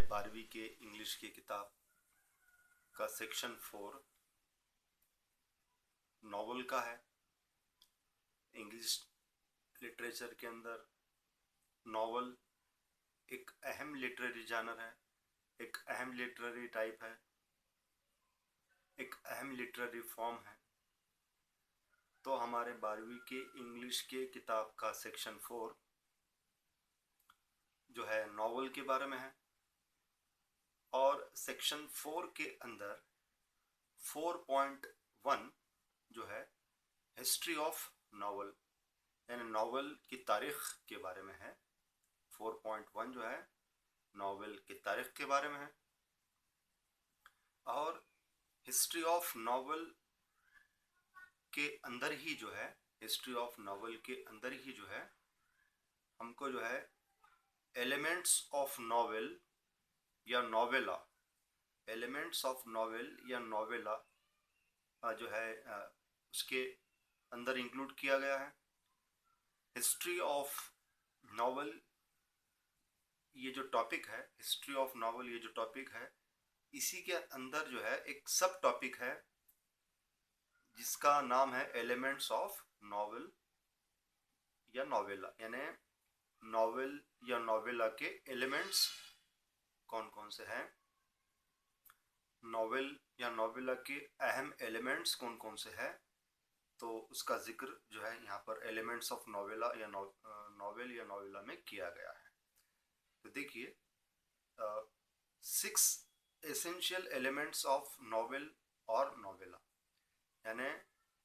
12वीं के इंग्लिश की किताब का सेक्शन 4 नॉवल का है। इंग्लिश लिटरेचर के अंदर नॉवल एक अहम लिटरेरी जानर है, एक अहम लिटरेरी टाइप है, एक अहम लिटरेरी फॉर्म है। तो हमारे 12वीं के इंग्लिश के किताब का सेक्शन 4 जो है नॉवल के बारे में है और सेक्शन 4 के अंदर 4.1 जो है हिस्ट्री ऑफ नॉवल यानी नॉवल की तारीख के बारे में है। 4.1 जो है नॉवल की तारीख के बारे में है और हिस्ट्री ऑफ नॉवल के अंदर ही जो है हिस्ट्री ऑफ नॉवल के अंदर ही जो है हमको जो है एलिमेंट्स ऑफ नॉवेल या नॉवेला एलिमेंट्स ऑफ नॉवेल या नॉवेला जो है उसके अंदर इंक्लूड किया गया है। हिस्ट्री ऑफ नॉवल ये जो टॉपिक है, हिस्ट्री ऑफ नॉवल ये जो टॉपिक है, इसी के अंदर जो है एक सब टॉपिक है जिसका नाम है एलिमेंट्स ऑफ नॉवल या नॉवेला। यानी नॉवेल या नॉवेला के एलिमेंट्स कौन कौन से हैं, नॉवेल या नॉवेला के अहम एलिमेंट्स कौन कौन से हैं, तो उसका जिक्र जो है यहाँ पर एलिमेंट्स ऑफ नॉवेला या नॉवेल या नॉवेला में किया गया है। तो देखिए 6 एसेंशियल एलिमेंट्स ऑफ नॉवेल और नॉवेला, यानी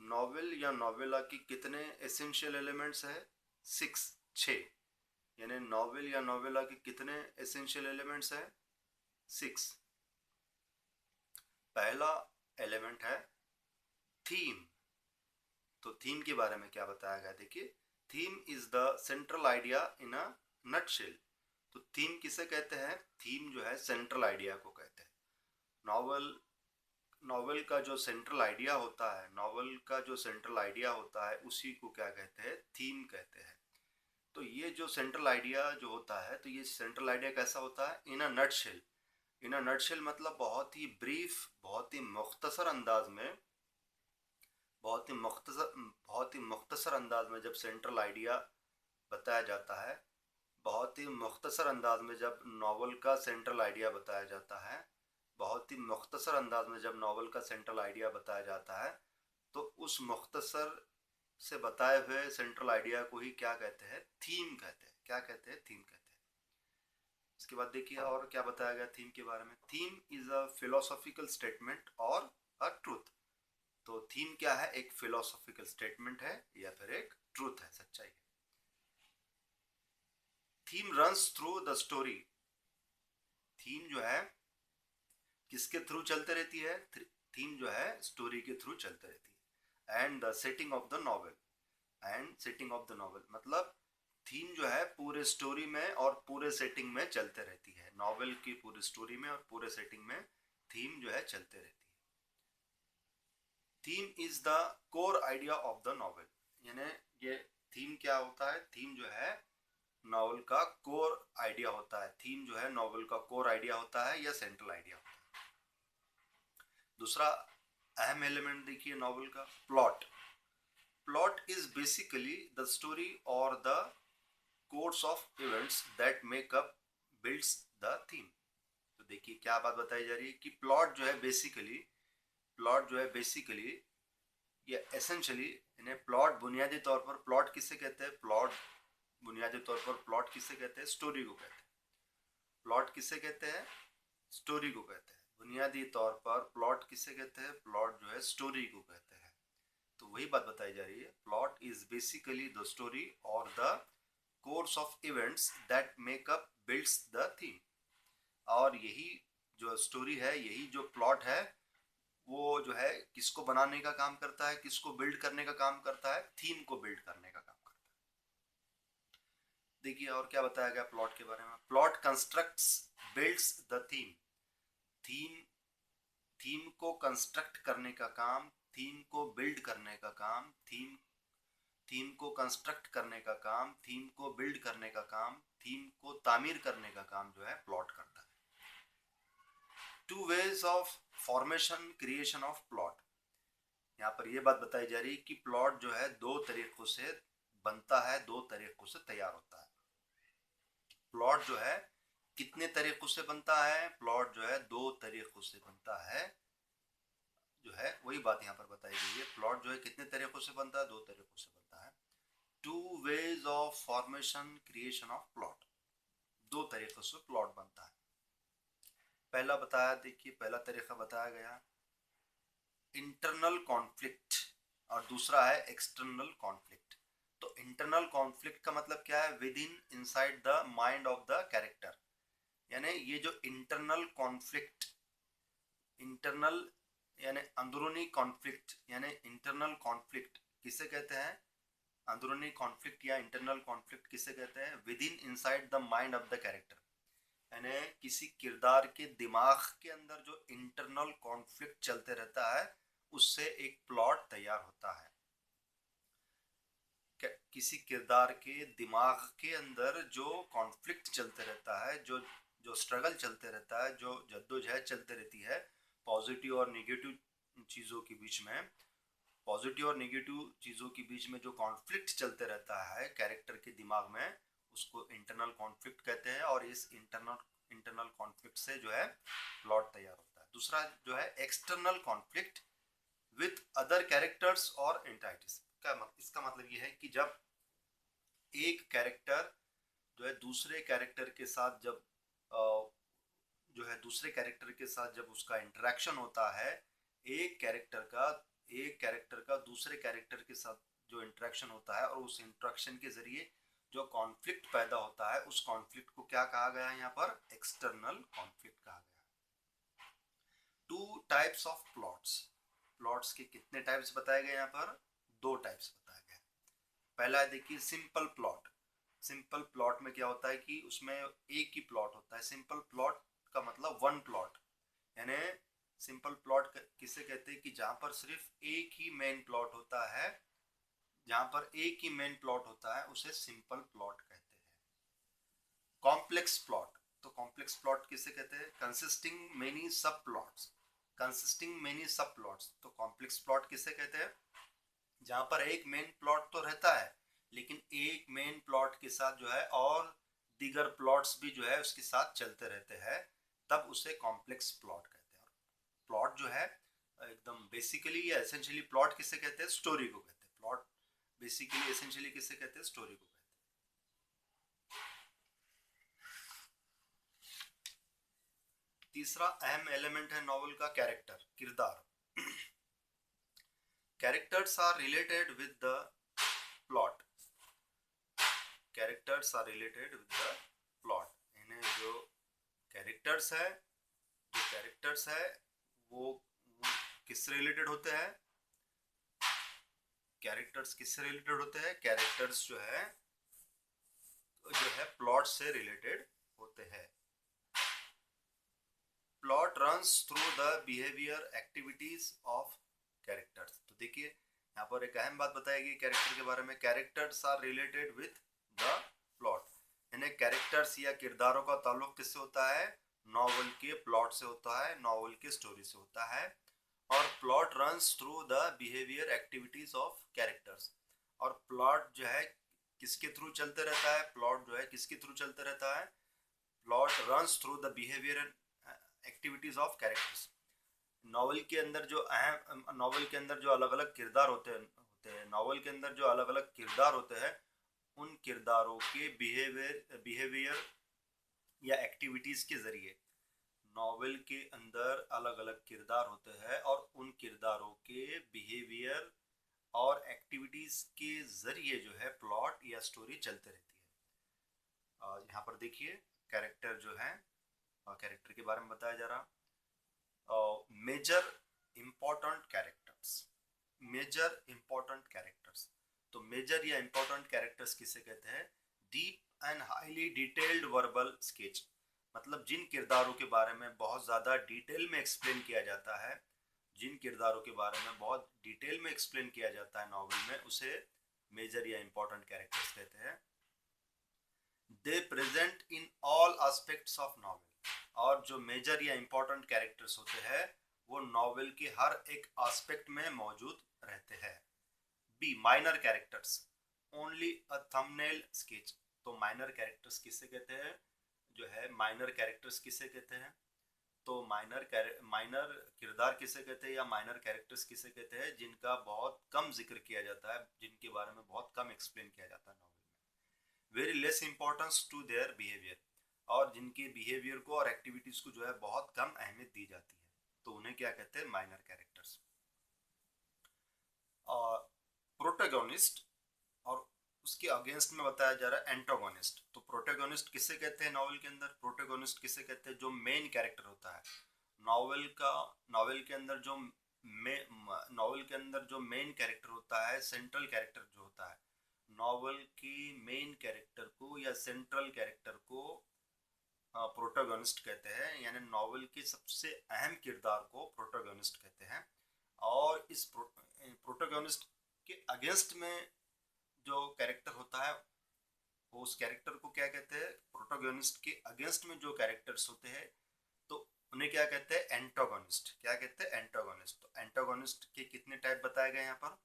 नॉवेल या नॉवेला की कितने एसेंशियल एलिमेंट्स है? 6 यानी नॉवेल या नॉवेला की कितने एसेंशियल एलिमेंट्स है? 6। पहला एलिमेंट है थीम। तो थीम के बारे में क्या बताया गया, देखिए theme is the central idea in a nutshell. तो थीम किसे कहते हैं? थीम जो है सेंट्रल आइडिया को कहते हैं। नॉवल का जो सेंट्रल आइडिया होता है, नॉवल का जो सेंट्रल आइडिया होता है उसी को क्या कहते हैं? थीम कहते हैं। तो ये जो सेंट्रल आइडिया जो होता है, तो ये सेंट्रल आइडिया कैसा होता है? इन a nutshell. In a nutshell मतलब बहुत ही ब्रीफ, बहुत ही मुख्तसर अंदाज में, बहुत ही मुख्तसर अंदाज में जब सेंट्रल आइडिया बताया जाता है, बहुत ही मुख्तसर अंदाज में जब नॉवल का सेंट्रल आइडिया बताया जाता है, बहुत ही मुख्तसर अंदाज में जब नॉवल का सेंट्रल आइडिया बताया जाता है, तो उस मुख्तसर से बताए हुए सेंट्रल आइडिया को ही क्या कहते हैं? थीम कहते हैं। क्या कहते हैं? थीम कहते हैं। इसके बाद देखिए और क्या बताया गया थीम के बारे में। Theme is a philosophical statement और अ ट्रूथ। तो थीम क्या है? एक फिलोसॉफिकल स्टेटमेंट है या फिर एक ट्रूथ है, सच्चाई है। Theme runs through the story. Theme जो है किसके थ्रू चलते रहती है? थीम जो है स्टोरी के थ्रू चलते रहती है। And the setting of the novel, and setting of the novel मतलब थीम जो है पूरे स्टोरी में और पूरे सेटिंग में चलते रहती है। नॉवेल की पूरी स्टोरी में और पूरे सेटिंग में थीम जो है चलते रहती है। Theme is the core idea of the novel. यानी ये थीम क्या होता है? थीम जो है नॉवल का कोर आइडिया होता है। थीम जो है नॉवल का कोर आइडिया होता है या सेंट्रल आइडिया होता है। दूसरा अहम एलिमेंट देखिए नॉवल का, plot. Plot is basically the story और the course of events that make up builds the theme. तो देखिए क्या बात बताई जा रही है कि प्लॉट जो है बेसिकली या एसेंशियली, इन्हें प्लॉट बुनियादी तौर पर प्लॉट किसे कहते हैं? बुनियादी तौर पर प्लॉट किसे कहते हैं? स्टोरी को कहते हैं। प्लॉट किसे कहते हैं? स्टोरी को कहते हैं। बुनियादी तौर पर प्लॉट किसे कहते हैं? प्लॉट जो है स्टोरी को कहते हैं। तो वही बात बताई जा रही है, plot is basically the story और the course of events that make up builds the theme. और यही जो स्टोरी है, यही जो प्लॉट है, वो जो है किसको बनाने का काम करता है? किसको बिल्ड करने का काम करता है? थीम को बिल्ड करने का काम करता है। देखिए और क्या बताया गया प्लॉट के बारे में। Plot constructs builds the theme. Theme theme को कंस्ट्रक्ट करने का काम, थीम को बिल्ड करने का काम, थीम को कंस्ट्रक्ट करने का काम, थीम को बिल्ड करने का काम, थीम को तामीर करने का काम जो है प्लॉट करता है। Two ways of formation creation of plot. यहाँ पर ये बात बताई जा रही है कि प्लॉट जो है दो तरीकों से बनता है, दो तरीकों से तैयार होता है। प्लॉट जो है कितने तरीकों से बनता है? प्लॉट जो है दो तरीकों से बनता है, जो है वही बात यहाँ पर बताई गई है। प्लॉट जो है कितने तरीकों से बनता है? दो तरीकों से बनता है। Two ways of formation creation of plot, दो तरीकों से प्लॉट बनता है। पहला बताया, देखिए पहला तरीका बताया गया इंटरनल कॉन्फ्लिक्ट, और दूसरा है एक्सटर्नल कॉन्फ्लिक्ट। तो इंटरनल कॉन्फ्लिक्ट का मतलब क्या है? With in inside the mind of the character. यानी ये जो इंटरनल कॉन्फ्लिक्ट, इंटरनल यानी अंदरूनी कॉन्फ्लिक्ट, यानी इंटरनल कॉन्फ्लिक्ट किसे कहते हैं? अंदरूनी कॉन्फ्लिक्ट या इंटरनल कॉन्फ्लिक्ट किसे कहते हैं? With in inside the mind of the character. यानी किसी किरदार के दिमाग के अंदर जो इंटरनल कॉन्फ्लिक्ट चलते रहता है, उससे एक प्लॉट तैयार होता है। किसी किरदार के दिमाग के अंदर जो कॉन्फ्लिक्ट चलते रहता है, जो जो स्ट्रगल चलते रहता है, जो जद्दोजहद चलते रहती है पॉजिटिव और नेगेटिव चीज़ों के बीच में, पॉजिटिव और नेगेटिव चीज़ों के बीच में जो कॉन्फ्लिक्ट चलते रहता है कैरेक्टर के दिमाग में, उसको इंटरनल कॉन्फ्लिक्ट कहते हैं। और इस इंटरनल कॉन्फ्लिक्ट से जो है प्लॉट तैयार होता है। दूसरा जो है external conflict with other characters और एंटाइटीज का इसका मतलब ये है कि जब एक कैरेक्टर जो है दूसरे कैरेक्टर के साथ जब जो है दूसरे कैरेक्टर के साथ जब उसका इंटरेक्शन होता है, एक कैरेक्टर का दूसरे कैरेक्टर के साथ जो इंटरेक्शन होता है, और उस इंटरेक्शन के जरिए जो कॉन्फ्लिक्ट पैदा होता है, उस कॉन्फ्लिक्ट को क्या कहा गया है? यहाँ पर एक्सटर्नल कॉन्फ्लिक्ट कहा गया। Two types of plots. Plots के कितने टाइप्स बताए गए? यहाँ पर दो टाइप्स बताए गए। पहला है देखिए सिंपल प्लॉट। सिंपल प्लॉट में क्या होता है कि उसमें एक ही प्लॉट होता है। सिंपल प्लॉट का मतलब वन प्लॉट, यानी सिंपल प्लॉट किसे कहते हैं? कि जहाँ पर सिर्फ एक ही मेन प्लॉट होता है, जहाँ पर एक ही मेन प्लॉट होता है, उसे सिंपल प्लॉट कहते हैं। कॉम्प्लेक्स प्लॉट, तो कॉम्प्लेक्स प्लॉट किसे कहते हैं? कंसिस्टिंग मेनी सब प्लॉट्स। कंसिस्टिंग मेनी सब प्लॉट्स, तो कॉम्प्लेक्स प्लॉट किसे कहते हैं? जहाँ पर एक मेन प्लॉट तो रहता है, लेकिन एक मेन प्लॉट के साथ जो है और दीगर प्लॉट्स भी जो है उसके साथ चलते रहते हैं, तब उसे कॉम्प्लेक्स प्लॉट कहते हैं। और प्लॉट जो है एकदम बेसिकली या एसेंशियली प्लॉट किसे कहते हैं? स्टोरी को कहते हैं। प्लॉट बेसिकली एसेंशियली किसे कहते हैं? स्टोरी को कहते हैं। तीसरा अहम एलिमेंट है नॉवल का कैरेक्टर, किरदार। Characters are related with the plot. Characters are related with the plot, यानी जो कैरेक्टर्स है वो किससे रिलेटेड होते हैं? कैरेक्टर्स किससे रिलेटेड होते हैं? कैरेक्टर्स जो है प्लॉट से रिलेटेड होते हैं। Plot runs through the behaviour activities of characters. तो देखिए यहाँ पर एक अहम बात बताई गई कैरेक्टर के बारे में। Characters are related with the plot, यानी कैरेक्टर्स या किरदारों का ताल्लुक किससे होता है? नॉवल के प्लॉट से होता है, नॉवल के स्टोरी से होता है। और plot runs through the behaviour activities of characters. और प्लॉट जो है किसके थ्रू चलते रहता है? प्लॉट जो है किसके थ्रू चलते रहता है? Plot runs through the behaviour activities of characters. Novel के अंदर जो अलग अलग किरदार होते हैं, नॉवल के अंदर जो अलग अलग किरदार होते हैं, उन किरदारों के बिहेवियर या एक्टिविटीज के जरिए, नॉवेल के अंदर अलग अलग किरदार होते हैं और उन किरदारों के बिहेवियर और एक्टिविटीज के जरिए जो है प्लॉट या स्टोरी चलते रहती है। यहाँ पर देखिए कैरेक्टर जो है, कैरेक्टर के बारे में बताया जा रहा। Major important characters. Major important characters, तो मेजर या इम्पोर्टेंट कैरेक्टर्स किसे कहते हैं? Deep and highly detailed verbal sketch, मतलब जिन किरदारों के बारे में बहुत ज़्यादा डिटेल में एक्सप्लेन किया जाता है, जिन किरदारों के बारे में बहुत डिटेल में एक्सप्लेन किया जाता है नॉवल में, उसे मेजर या इम्पोर्टेंट कैरेक्टर्स कहते हैं। दे present in all aspects of novel, और जो मेजर या इम्पोर्टेंट कैरेक्टर्स होते हैं वो नॉवेल के हर एक एस्पेक्ट में मौजूद रहते हैं। B, minor characters, only a thumbnail sketch. तो माइनर कैरेक्टर्स किसे कहते हैं, जो है माइनर कैरेक्टर्स किसे कहते हैं, तो माइनर किरदार किसे कहते हैं या माइनर कैरेक्टर्स किसे कहते हैं, जिनका बहुत कम जिक्र किया जाता है, जिनके बारे में बहुत कम एक्सप्लेन किया जाता है नॉवल में, very less importance to their behaviour, और जिनके बिहेवियर को और एक्टिविटीज को जो है बहुत कम अहमियत दी जाती है, तो उन्हें क्या कहते हैं, माइनर कैरेक्टर्स। और प्रोटेगोनिस्ट और उसके अगेंस्ट में बताया जा रहा है एंटागोनिस्ट। तो प्रोटेगोनिस्ट किसे कहते हैं नॉवेल के अंदर, प्रोटेगोनिस्ट किसे कहते हैं, जो मेन कैरेक्टर होता है नॉवेल का, नॉवेल के अंदर जो नॉवेल के अंदर जो मेन कैरेक्टर होता है, सेंट्रल कैरेक्टर जो होता है, नॉवेल की मेन कैरेक्टर को या सेंट्रल कैरेक्टर को प्रोटोगोनिस्ट कहते हैं, यानी नॉवेल के सबसे अहम किरदार को प्रोटोगोनिस्ट कहते हैं। और इस प्रोटोगोनिस्ट के अगेंस्ट में जो कैरेक्टर होता है वो उस कैरेक्टर को क्या कहते हैं, प्रोटोगोनिस्ट के अगेंस्ट में जो कैरेक्टर्स होते हैं तो उन्हें क्या कहते हैं, एंटागोनिस्ट। क्या कहते हैं, एंटागोनिस्ट। तो एंटागोनिस्ट के कितने टाइप बताए गए यहाँ पर,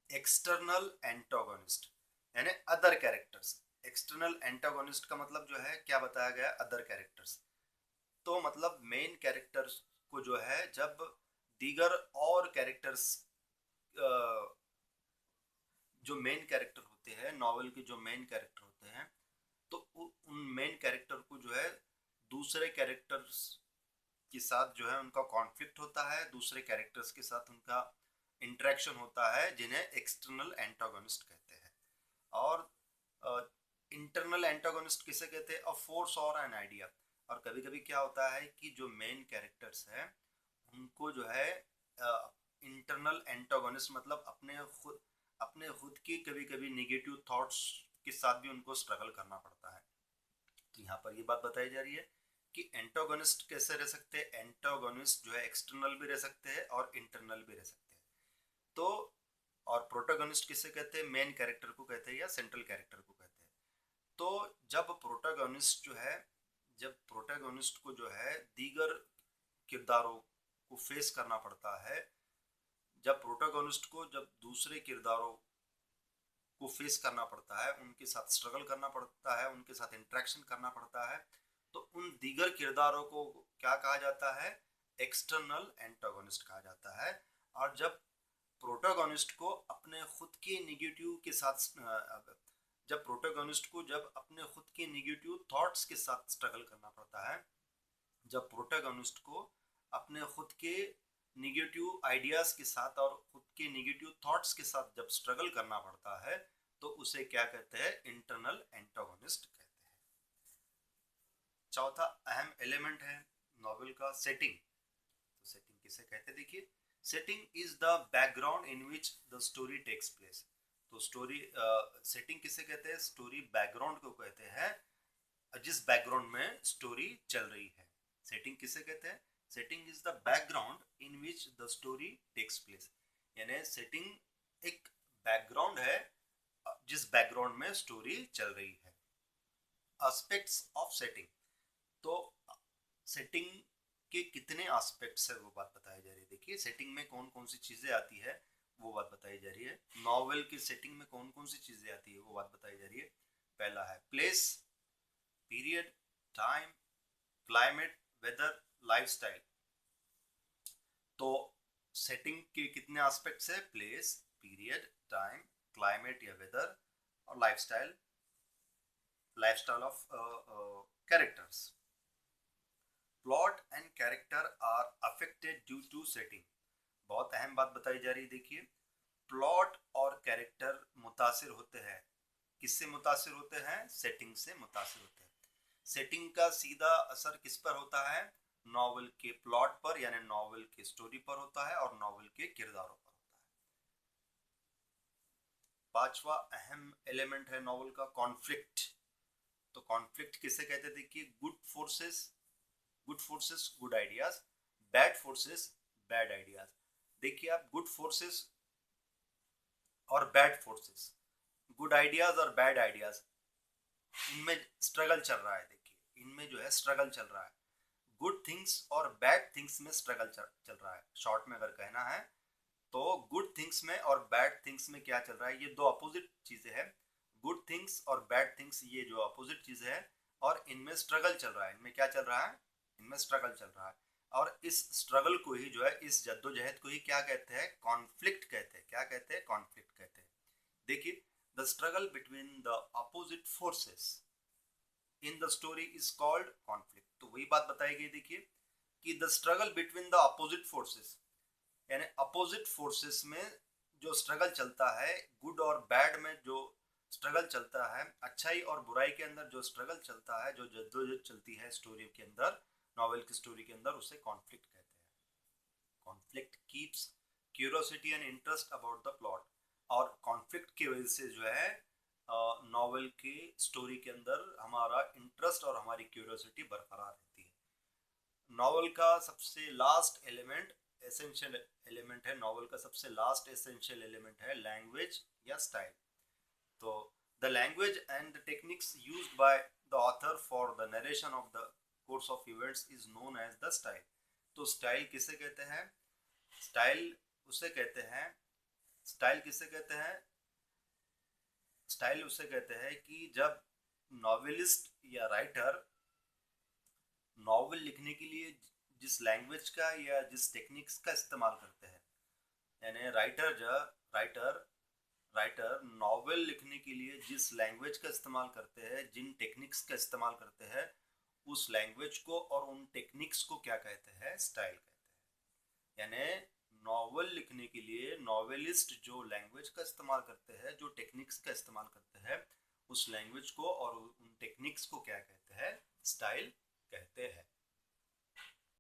एक्सटर्नल एंटागोनिस्ट यानी अदर कैरेक्टर्स। एक्सटर्नल एंटागोनिस्ट का मतलब जो है क्या बताया गया, अदर कैरेक्टर्स। तो मतलब मेन कैरेक्टर्स को जो है जब दीगर और कैरेक्टर्स, जो मेन कैरेक्टर होते हैं नॉवेल के, जो मेन कैरेक्टर होते हैं, तो उन मेन कैरेक्टर को जो है दूसरे कैरेक्टर्स के साथ जो है उनका कॉन्फ्लिक्ट होता है, दूसरे कैरेक्टर्स के साथ उनका इंटरेक्शन होता है, जिन्हें एक्सटर्नल एंटागोनिस्ट कहते हैं। और इंटरनल एंटागोनिस्ट किसे कहते हैं, अ फोर्स और एन आइडिया। और कभी कभी क्या होता है कि जो मेन कैरेक्टर्स हैं उनको जो है इंटरनल एंटागोनिस्ट मतलब अपने खुद की कभी कभी निगेटिव थॉट्स के साथ भी उनको स्ट्रगल करना पड़ता है। तो यहाँ पर ये बात बताई जा रही है कि एंटागोनिस्ट कैसे रह सकते हैं, एंटागोनिस्ट जो है एक्सटर्नल भी रह सकते हैं और इंटरनल भी रह सकते हैं। तो और प्रोटोगोनिस्ट किसे कहते हैं, मेन कैरेक्टर को कहते हैं या सेंट्रल कैरेक्टर को कहते हैं। तो जब प्रोटोगोनिस्ट जो है, जब प्रोटोगोनिस्ट को जो है दीगर किरदारों को फेस करना पड़ता है, जब प्रोटोगोनिस्ट को जब दूसरे किरदारों को फेस करना पड़ता है, उनके साथ स्ट्रगल करना पड़ता है, उनके साथ इंटरेक्शन करना पड़ता है, तो उन दीगर किरदारों को क्या कहा जाता है, एक्सटर्नल एंटागोनिस्ट कहा जाता है। और जब प्रोटोगोनिस्ट को अपने खुद के निगेटिव के साथ, जब प्रोटोगोनिस्ट को जब अपने खुद के निगेटिव थॉट्स के साथ स्ट्रगल करना पड़ता है, जब प्रोटोगोनिस्ट को अपने खुद के निगेटिव आइडियाज के साथ और खुद के निगेटिव थॉट्स के साथ जब स्ट्रगल करना पड़ता है, तो उसे क्या कहते हैं, इंटरनल एंटागोनिस्ट कहते हैं। चौथा अहम एलिमेंट है नॉवेल का, सेटिंग। तो सेटिंग किसे कहते हैं, देखिए, setting is the background in which the story takes place. तो स्टोरी सेटिंग किसे कहते हैं, स्टोरी बैकग्राउंड को कहते हैं, जिस बैकग्राउंड में स्टोरी चल रही है। सेटिंग किसे कहते हैं, setting is the background in which the story takes place, यानी सेटिंग एक बैकग्राउंड है जिस बैकग्राउंड में स्टोरी चल रही है। एस्पेक्ट्स ऑफ सेटिंग, तो सेटिंग के कितने एस्पेक्ट्स है वो बात बताई जा रही है। देखिए सेटिंग में कौन कौन सी चीजें आती है वो बात बताई जा रही है। नॉवेल की सेटिंग में कौन कौन सी चीजें आती है वो बात बताई जा रही है। पहला है place, period, time, climate, weather, lifestyle. तो सेटिंग के कितने एस्पेक्ट्स है, प्लेस, पीरियड, टाइम, क्लाइमेट या वेदर और lifestyle, lifestyle of characters. Plot and character are affected due to setting. बहुत अहम बात बताई जा रही है, देखिए, प्लॉट और कैरेक्टर मुतासिर होते हैं। किससे मुतासिर होते हैं, सेटिंग से मुतासिर होते हैं। सेटिंग का सीधा असर किस पर होता है, नॉवेल के प्लॉट पर यानी नॉवेल के स्टोरी पर होता है और नॉवेल के किरदारों पर होता है। पांचवा अहम एलिमेंट है नॉवेल का, कॉन्फ्लिक्ट। तो कॉन्फ्लिक्ट किसे कहते हैं, देखिए, good forces good ideas, bad forces bad ideas. देखिए आप, गुड फोर्सेस और बैड फोर्सेस, गुड आइडियाज और बैड आइडियाज, इनमें स्ट्रगल चल रहा है। देखिए इनमें जो है स्ट्रगल चल रहा है, गुड थिंग्स और बैड थिंग्स में स्ट्रगल चल रहा है। शॉर्ट में अगर कहना है तो गुड थिंग्स में और बैड थिंग्स में क्या चल रहा है, ये दो अपोजिट चीजें हैं। गुड थिंग्स और बैड थिंग्स ये जो अपोजिट चीजें हैं, और इनमें स्ट्रगल चल रहा है। इनमें क्या चल रहा है, इनमें स्ट्रगल चल रहा है। और इस स्ट्रगल को ही जो है, इस जद्दोजहद को ही क्या कहते हैं, कॉन्फ्लिक्ट कहते हैं। क्या कहते हैं, कॉन्फ्लिक्ट कहते हैं। देखिए, the struggle between the opposite forces in the story is called conflict. तो वही बात बताई गई, देखिए कि the struggle between the opposite forces, यानी अपोजिट फोर्सेस में जो स्ट्रगल चलता है, गुड और बैड में जो स्ट्रगल चलता है, अच्छाई और बुराई के अंदर जो स्ट्रगल चलता है, जो जद्दोजहद चलती है स्टोरी के अंदर, नॉवेल की स्टोरी के अंदर, उसे कॉन्फ्लिक्ट कहते हैं। Conflict keeps curiosity and interest about the plot. और कॉन्फ्लिक्ट की वजह से जो है नॉवेल की स्टोरी के अंदर हमारा इंटरेस्ट और हमारी क्यूरियोसिटी बरकरार रहती है। नॉवेल का सबसे लास्ट एलिमेंट, एसेंशियल एलिमेंट है, नॉवेल का सबसे लास्ट एसेंशियल एलिमेंट है लैंग्वेज या स्टाइल। तो the language and the techniques used by the author for the narration of the course of events is known as the style. तो style किसे कहते हैं, स्टाइल उसे कहते हैं, स्टाइल किसे कहते हैं, स्टाइल उसे कहते हैं कि जब नॉवेलिस्ट या राइटर नॉवेल लिखने के लिए जिस लैंग्वेज का या जिस टेक्निक्स का इस्तेमाल करते हैं, यानी राइटर राइटर नॉवेल लिखने के लिए जिस लैंग्वेज का इस्तेमाल करते हैं, जिन टेक्निक्स का इस्तेमाल करते हैं, उस लैंग्वेज को और उन टेक्निक्स को क्या कहते हैं, स्टाइल कहते हैं। यानी नॉवेल लिखने के लिए नॉवेलिस्ट जो लैंग्वेज का इस्तेमाल करते हैं, जो टेक्निक्स का इस्तेमाल करते हैं, उस लैंग्वेज को और उन टेक्निक्स को क्या कहते हैं, स्टाइल कहते हैं।